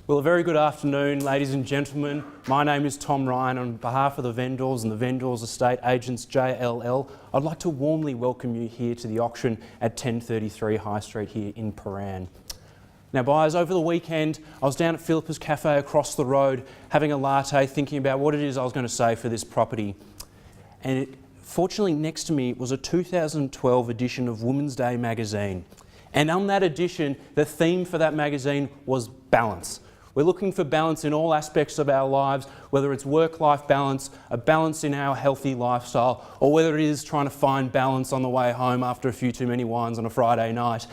Well, a very good afternoon, ladies and gentlemen. My name is Tom Ryan. On behalf of the vendors and the Vendors Estate Agents JLL, I'd like to warmly welcome you here to the auction at 1033 High Street here in Prahran. Now buyers, over the weekend I was down at Philippa's Cafe across the road having a latte, thinking about what it is I was going to say for this property. And fortunately next to me was a 2012 edition of Women's Day magazine. And on that edition, the theme for that magazine was balance. We're looking for balance in all aspects of our lives, whether it's work-life balance, a balance in our healthy lifestyle, or whether it is trying to find balance on the way home after a few too many wines on a Friday night.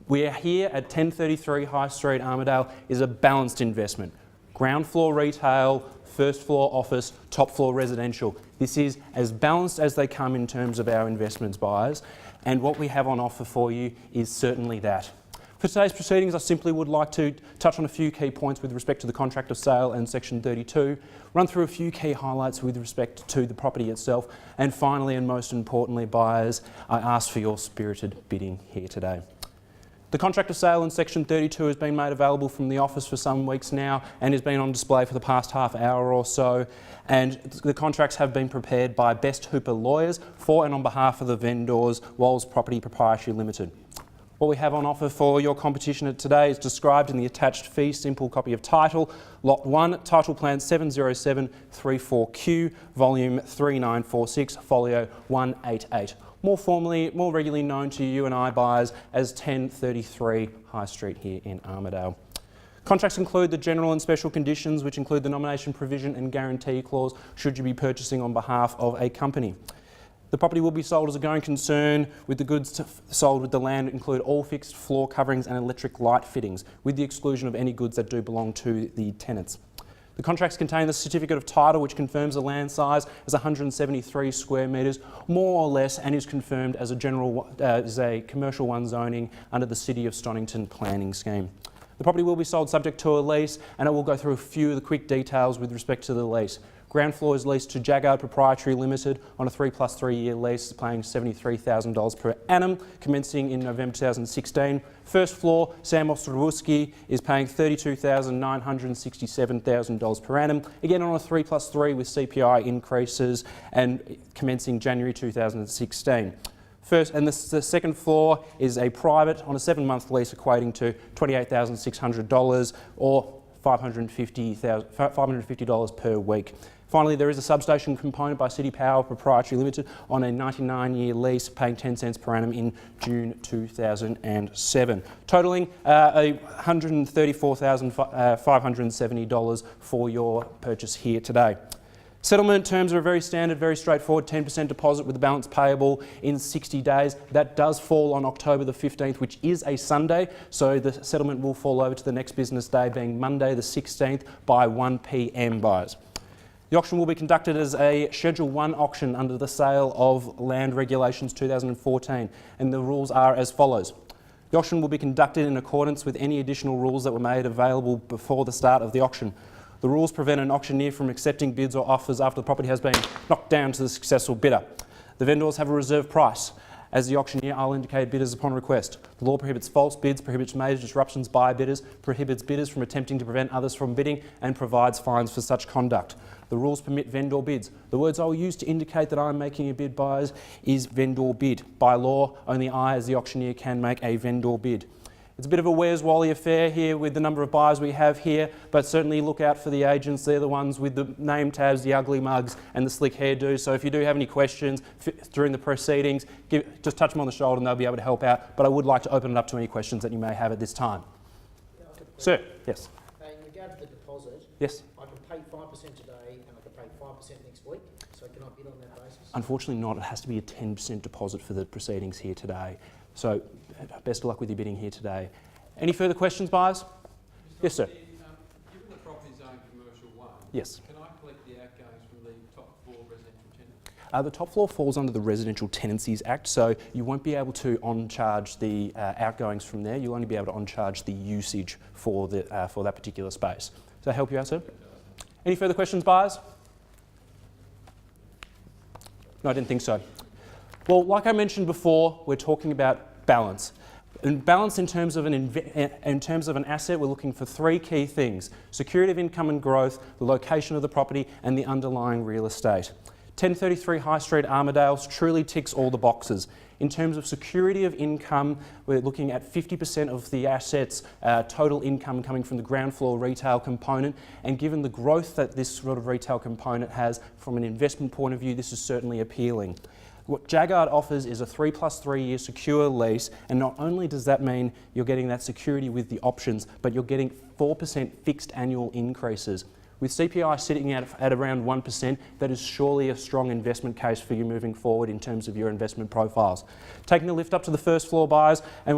We are here at 1033 High Street, Armidale, is a balanced investment. Ground floor retail, first floor office, top floor residential. This is as balanced as they come in terms of our investments, buyers, and what we have on offer for you is certainly that. For today's proceedings, I simply would like to touch on a few key points with respect to the contract of sale and Section 32, run through a few key highlights with respect to the property itself, and finally and most importantly, buyers, I ask for your spirited bidding here today. The contract of sale in Section 32 has been made available from the office for some weeks now and has been on display for the past half hour or so, and the contracts have been prepared by Best Hooper Lawyers for and on behalf of the vendors, Walls Property Proprietary Limited. What we have on offer for your competition today is described in the attached fee simple copy of title, Lot 1, Title Plan 70734Q, Volume 3946, Folio 188. More regularly known to you and I buyers as 1033 High Street here in Armidale. Contracts include the general and special conditions, which include the nomination provision and guarantee clause should you be purchasing on behalf of a company. The property will be sold as a going concern, with the goods sold with the land include all fixed floor coverings and electric light fittings, with the exclusion of any goods that do belong to the tenants. The contracts contain the certificate of title, which confirms the land size as 173 square metres, more or less, and is confirmed as a commercial one zoning under the City of Stonnington planning scheme. The property will be sold subject to a lease, and I will go through a few of the quick details with respect to the lease. Ground floor is leased to Jaggard Proprietary Limited on a 3+3 year lease, paying $73,000 per annum, commencing in November 2016. First floor, Sam Ostrowski is paying $32,967,000 per annum, again on a 3+3 with CPI increases and commencing January 2016. The second floor is a private on a 7-month lease equating to $28,600 or $550 per week. Finally, there is a substation component by City Power Proprietary Limited on a 99-year lease, paying 10 cents per annum in June 2007, totalling $134,570 for your purchase here today. Settlement terms are very standard, very straightforward, 10% deposit with the balance payable in 60 days. That does fall on October the 15th, which is a Sunday, so the settlement will fall over to the next business day, being Monday the 16th by 1 p.m. buyers. The auction will be conducted as a Schedule 1 auction under the Sale of Land Regulations 2014, and the rules are as follows. The auction will be conducted in accordance with any additional rules that were made available before the start of the auction. The rules prevent an auctioneer from accepting bids or offers after the property has been knocked down to the successful bidder. The vendors have a reserve price. As the auctioneer, I'll indicate bidders upon request. The law prohibits false bids, prohibits major disruptions by bidders, prohibits bidders from attempting to prevent others from bidding, and provides fines for such conduct. The rules permit vendor bids. The words I will use to indicate that I'm making a bid, buyers, is vendor bid. By law, only I, as the auctioneer, can make a vendor bid. It's a bit of a Where's Wally affair here with the number of buyers we have here, but certainly look out for the agents. They're the ones with the name tabs, the ugly mugs and the slick hairdos. So if you do have any questions during the proceedings, just touch them on the shoulder and they'll be able to help out. But I would like to open it up to any questions that you may have at this time. Yeah, Sir, yes. In regard to the deposit, yes. I can pay 5% today and I can pay 5% next week. So can I bid on that basis? Unfortunately not. It has to be a 10% deposit for the proceedings here today. So best of luck with your bidding here today. Any further questions, buyers? Yes, sir. Given the property zone commercial 1, yes. Can I collect the outgoings from the top floor residential tenant? The top floor falls under the Residential Tenancies Act, so you won't be able to on-charge the outgoings from there. You'll only be able to on-charge the usage for that particular space. Does that help you out, sir? Any further questions, buyers? No, I didn't think so. Well, like I mentioned before, we're talking about balance. In balance in terms of an asset, we're looking for three key things: security of income and growth, the location of the property, and the underlying real estate. 1033 High Street, Armadale truly ticks all the boxes. In terms of security of income, we're looking at 50% of the assets, total income coming from the ground floor retail component, and given the growth that this sort of retail component has from an investment point of view, this is certainly appealing. What Jaggard offers is a 3+3 year secure lease, and not only does that mean you're getting that security with the options, but you're getting 4% fixed annual increases. With CPI sitting at around 1%, that is surely a strong investment case for you moving forward in terms of your investment profiles. Taking the lift up to the first floor, buyers, and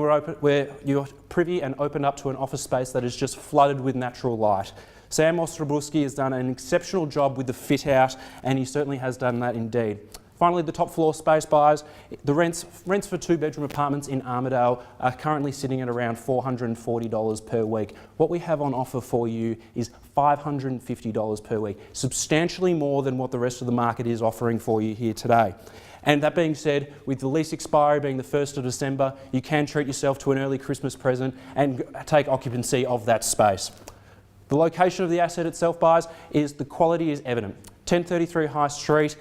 you're privy and opened up to an office space that is just flooded with natural light. Sam Ostrobruski has done an exceptional job with the fit out, and he certainly has done that indeed. Finally, the top floor space, buyers. The rents for two-bedroom apartments in Armadale are currently sitting at around $440 per week. What we have on offer for you is $550 per week, substantially more than what the rest of the market is offering for you here today. And that being said, with the lease expiry being the 1st of December, you can treat yourself to an early Christmas present and take occupancy of that space. The location of the asset itself, buyers, is the quality is evident. 1033 High Street,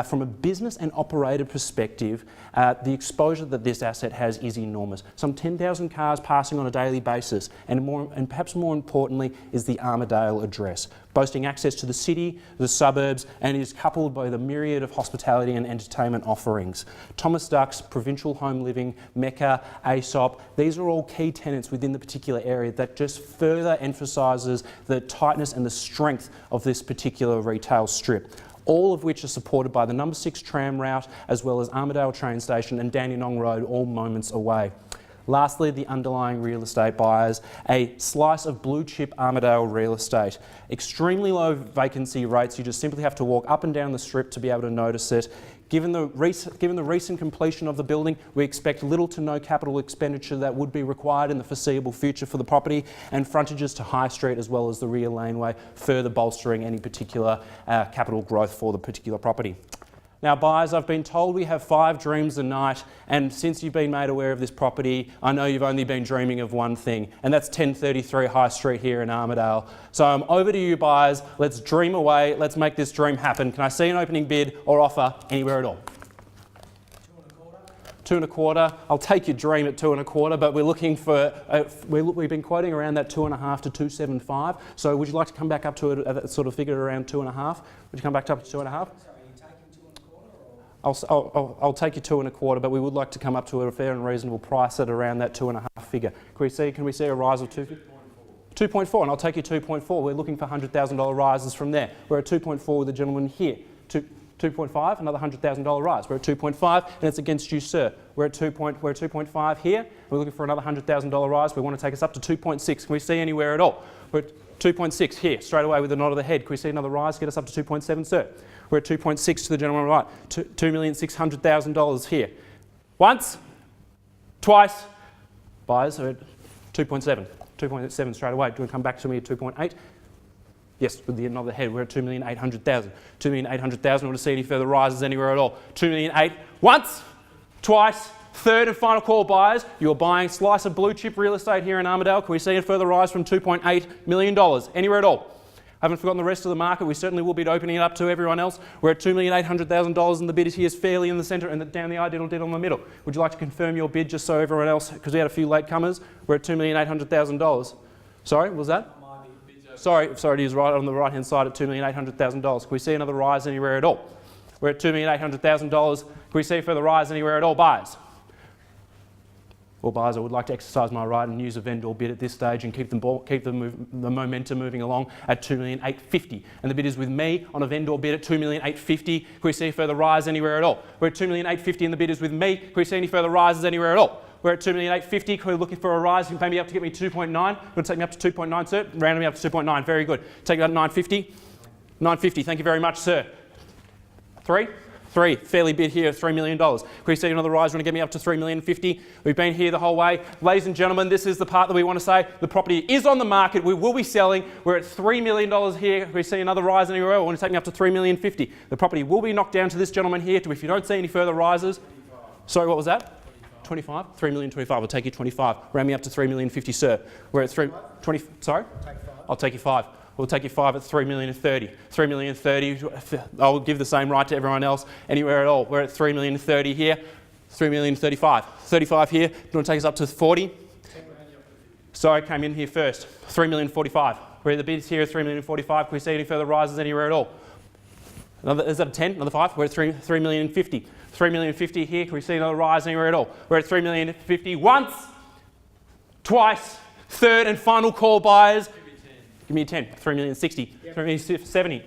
from a business and operator perspective, the exposure that this asset has is enormous. Some 10,000 cars passing on a daily basis, and perhaps more importantly is the Armadale address, boasting access to the city, the suburbs, and is coupled by the myriad of hospitality and entertainment offerings. Thomas Ducks, Provincial Home Living, Mecca, ASOP, these are all key tenants within the particular area that just further emphasises the tightness and the strength of this particular retail strip, all of which are supported by the number 6 tram route, as well as Armadale train station and Dandenong Road, all moments away. Lastly, the underlying real estate, buyers, a slice of blue chip Armadale real estate. Extremely low vacancy rates, you just simply have to walk up and down the strip to be able to notice it. Given the recent completion of the building, we expect little to no capital expenditure that would be required in the foreseeable future for the property, and frontages to High Street as well as the rear laneway, further bolstering any particular capital growth for the particular property. Now, buyers, I've been told we have 5 dreams a night, and since you've been made aware of this property, I know you've only been dreaming of one thing, and that's 1033 High Street here in Armadale. So I'm over to you, buyers. Let's dream away. Let's make this dream happen. Can I see an opening bid or offer anywhere at all? 2.25. I'll take your dream at 2.25, but we're looking for, we've been quoting around that 2.5 to 275. So would you like to come back up to a sort of figure around 2.5? Would you come back up to 2.5? I'll take you 2.25, but we would like to come up to a fair and reasonable price at around that 2.5 figure. Can we see a rise of 2.4, and I'll take you 2.4. We're looking for $100,000 rises from there. We're at 2.4 with the gentleman here. 2.5, another $100,000 rise. We're at 2.5, and it's against you, sir. We're at 2.5 here. We're looking for another $100,000 rise. We want to take us up to 2.6. Can we see anywhere at all? We're at 2.6 here, straight away with a nod of the head. Can we see another rise, get us up to 2.7, sir? We're at 2.6 to the gentleman right. $2,600,000 here. Once, twice, buyers are at 2.7. 2.7 straight away. Do you want to come back to me at 2.8? Yes, with the nod of the head, we're at 2,800,000. 2,800,000, want to see any further rises anywhere at all? 2,800,000, once, twice, third and final call, buyers. You're buying a slice of blue chip real estate here in Armadale. Can we see a further rise from $2.8 million? Anywhere at all? Haven't forgotten the rest of the market. We certainly will be opening it up to everyone else. We're at $2,800,000 and the bid here is fairly in the centre and down the I-diddle on the middle. Would you like to confirm your bid just so everyone else, because we had a few latecomers, we're at $2,800,000. Sorry, what was that? Sorry, it is right on the right-hand side at $2,800,000. Can we see another rise anywhere at all? We're at $2,800,000. Can we see further rise anywhere at all, buyers? Well, buyers, I would like to exercise my right and use a vendor bid at this stage and keep the momentum moving along at $2,850,000. And the bid is with me on a vendor bid at $2,850,000. Can we see further rise anywhere at all? We're at $2,850,000 and the bid is with me. Can we see any further rises anywhere at all? We're at $2,850,000. We're looking for a rise. You can pay me up to get me 2.9. Going to take me up to 2.9, sir. Round me up to 2.9. Very good. Take that 950. 950. Thank you very much, sir. 3. Fairly bid here, $3 million. Can we see another rise? Want to get me up to $3,050,000? We've been here the whole way. Ladies and gentlemen, this is the part that we want to say. The property is on the market. We will be selling. We're at $3 million here. Can we see another rise anywhere? We want to take me up to $3,050,000. The property will be knocked down to this gentleman here. If you don't see any further rises. Sorry, what was that? 25. 25? 3,025,000. I'll take you 25. Round me up to 3,050,000, sir. We're at 20. Sorry? Take 5. I'll take you 5. We'll take you 5 at 3,030,000. 3,030,000. I'll give the same right to everyone else anywhere at all. We're at 3,030,000 here. 3,035,000. 35 here. Do you want to take us up to 40? Sorry, I came in here first. 3,045,000. We're at the bids here at 3,045,000. Can we see any further rises anywhere at all? Is that a 10? Another 5? We're at 3,050,000. 3,050,000 here. Can we see another rise anywhere at all? We're at 3,050,000 once, twice, third and final call buyers. Give me a 10. 3,060,000. Yep. 3,070,000.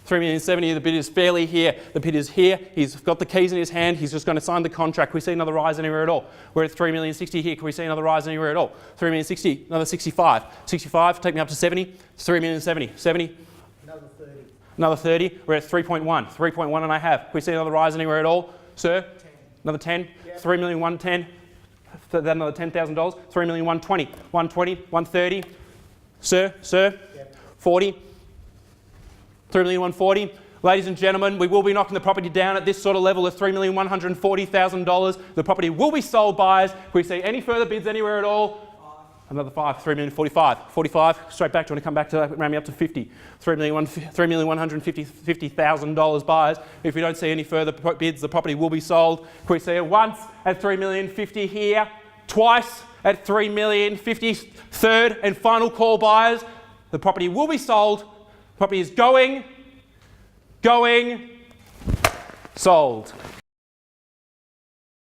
3,070,000. The bid is fairly here. The bid is here. He's got the keys in his hand. He's just going to sign the contract. Can we see another rise anywhere at all? We're at 3,060,000 here. Can we see another rise anywhere at all? 3,060,000. Another 65. 65. Take me up to 70. 3,070,000. 70. Another 30. Another 30. We're at 3.1. 3.1 and a half. Can we see another rise anywhere at all, sir? 10. Another 10. Yep. 3,110,000. That another $10,000. 3,120,000. 120. 130. Sir. Yep. 40. 3,140,000. Ladies and gentlemen, we will be knocking the property down at this sort of level of $3,140,000. The property will be sold, buyers. Can we see any further bids anywhere at all? Another 5, 3,045,000. 45, straight back. Do you want to come back to that? Round me up to 50. $3,150,000 buyers. If we don't see any further bids, the property will be sold. Can we see it once at $3,050,000 here, twice at $3,050,000, third and final call buyers. The property will be sold. The property is going, sold.